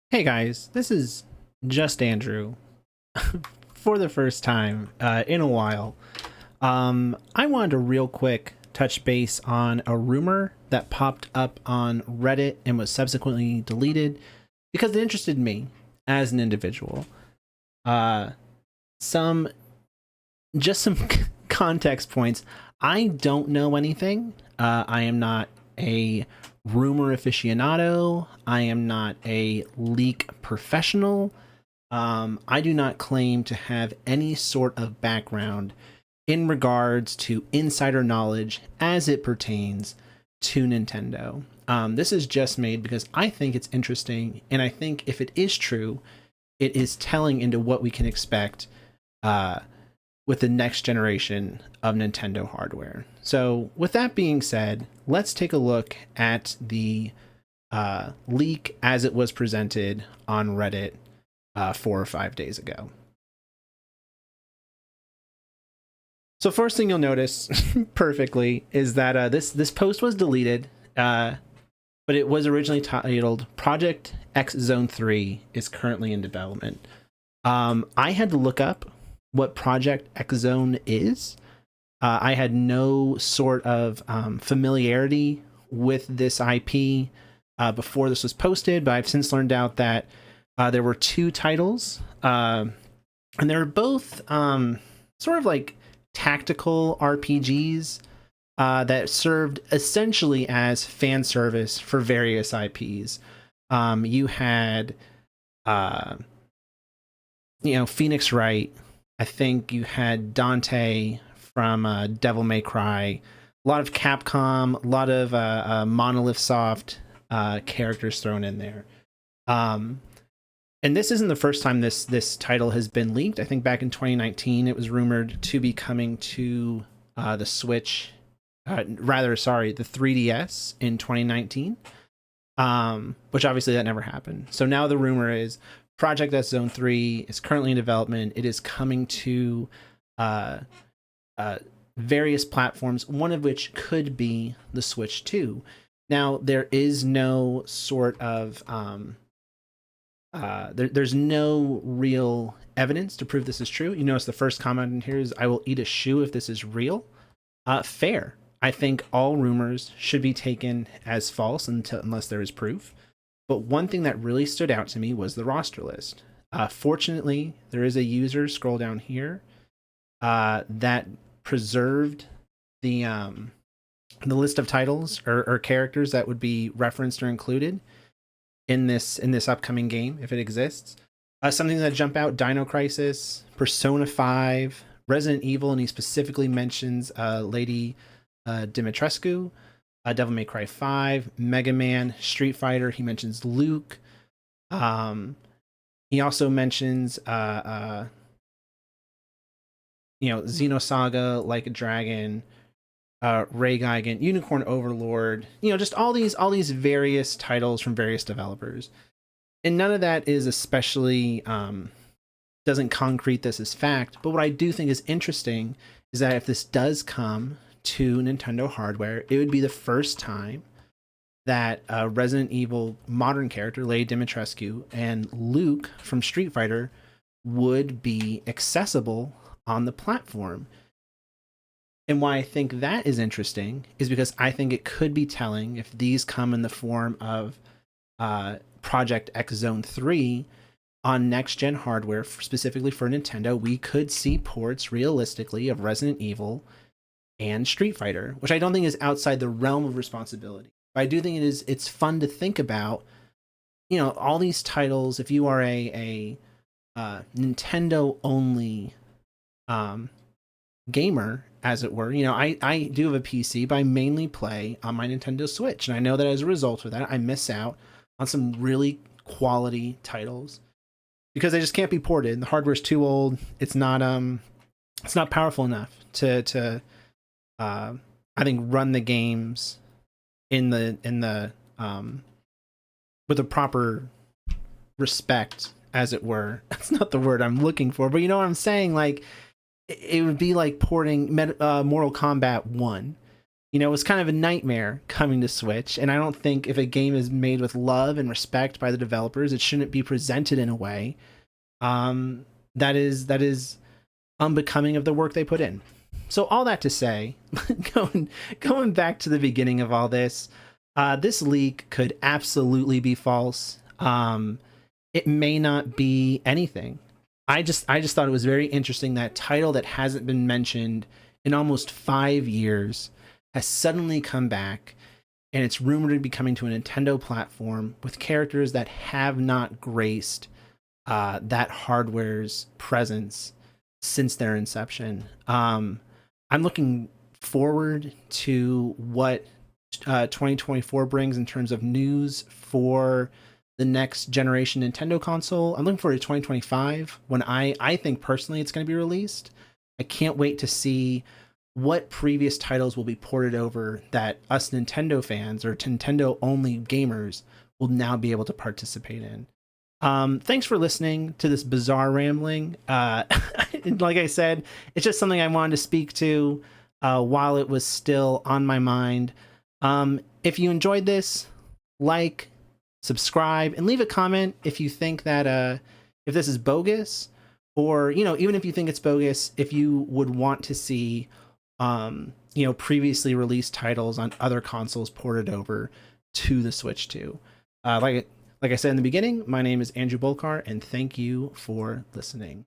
Hey guys, this is just Andrew for the first time in a while. I wanted to real quick touch base on a rumor that popped up on Reddit and was subsequently deleted because it interested me as an individual. Uh, some some context points. I don't know anything. I am not a rumor aficionado. I am not a leak professional. I do not claim to have any sort of background in regards to insider knowledge as it pertains to Nintendo. This is just made because I think it's interesting, and I think if it is true, it is telling into what we can expect uh, with the next generation of Nintendo hardware. So, with that being said, let's take a look at the leak as it was presented on Reddit 4 or 5 days ago. So first thing you'll notice perfectly is that this post was deleted, but it was originally titled "Project X Zone 3 is currently in development." I had to look up what Project X Zone is. I had no sort of familiarity with this IP before this was posted, but I've since learned out that there were two titles, and they're both sort of like tactical RPGs that served essentially as fan service for various IPs. You had, Phoenix Wright. I think you had Dante from Devil May Cry. A lot of Capcom, a lot of Monolith Soft characters thrown in there. And this isn't the first time this title has been leaked. I think back in 2019, it was rumored to be coming to the Switch, the 3DS in 2019, which obviously that never happened. So now the rumor is Project S Zone 3 is currently in development. It is coming to various platforms, one of which could be the Switch 2. Now, there is no sort of there's no real evidence to prove this is true. You notice the first comment in here is, "I will eat a shoe if this is real." Fair. I think all rumors should be taken as false unless there is proof. But one thing that really stood out to me was the roster list. Fortunately, there is a user, scroll down here, that preserved the list of titles or characters that would be referenced or included in this upcoming game if it exists. Something that jump out: Dino Crisis, Persona 5, Resident Evil, and he specifically mentions Lady Dimitrescu, Devil May Cry 5, Mega Man, Street Fighter. He mentions Luke. He also mentions Xenosaga, Like a Dragon, Ray Geigen, Unicorn Overlord, just all these various titles from various developers. And none of that is especially doesn't concrete this as fact. But what I do think is interesting is that if this does come to Nintendo hardware, it would be the first time that a Resident Evil modern character, Lady Dimitrescu, and Luke from Street Fighter would be accessible on the platform. And why I think that is interesting is because I think it could be telling if these come in the form of Project X Zone 3 on next-gen hardware, specifically for Nintendo. We could see ports realistically of Resident Evil and Street Fighter, which I don't think is outside the realm of responsibility. But I do think it's fun to think about, all these titles. If you are a Nintendo-only gamer, as it were, I do have a PC, but I mainly play on my Nintendo Switch. And I know that as a result of that, I miss out on some really quality titles because they just can't be ported. The hardware's too old. It's not powerful enough to I think run the games in the with a proper respect, as it were. That's not the word I'm looking for, but you know what I'm saying? Like, it would be like porting Mortal Kombat 1 was kind of a nightmare coming to Switch. And I don't think if a game is made with love and respect by the developers, it shouldn't be presented in a way that is unbecoming of the work they put in. So all that to say, going back to the beginning of all this, this leak could absolutely be false. It may not be anything. I just thought it was very interesting that title that hasn't been mentioned in almost 5 years has suddenly come back, and it's rumored to be coming to a Nintendo platform with characters that have not graced that hardware's presence since their inception. I'm looking forward to what 2024 brings in terms of news for the next generation Nintendo console. I'm looking forward to 2025 when I think personally it's going to be released. I can't wait to see what previous titles will be ported over that us Nintendo fans or Nintendo only gamers will now be able to participate in. Thanks for listening to this bizarre rambling. Like I said, it's just something I wanted to speak to while it was still on my mind. If you enjoyed this, like, subscribe, and leave a comment if you think that if this is bogus, or even if you think it's bogus, if you would want to see previously released titles on other consoles ported over to the Switch too. Like I said in the beginning, my name is Andrew Bolkar, and thank you for listening.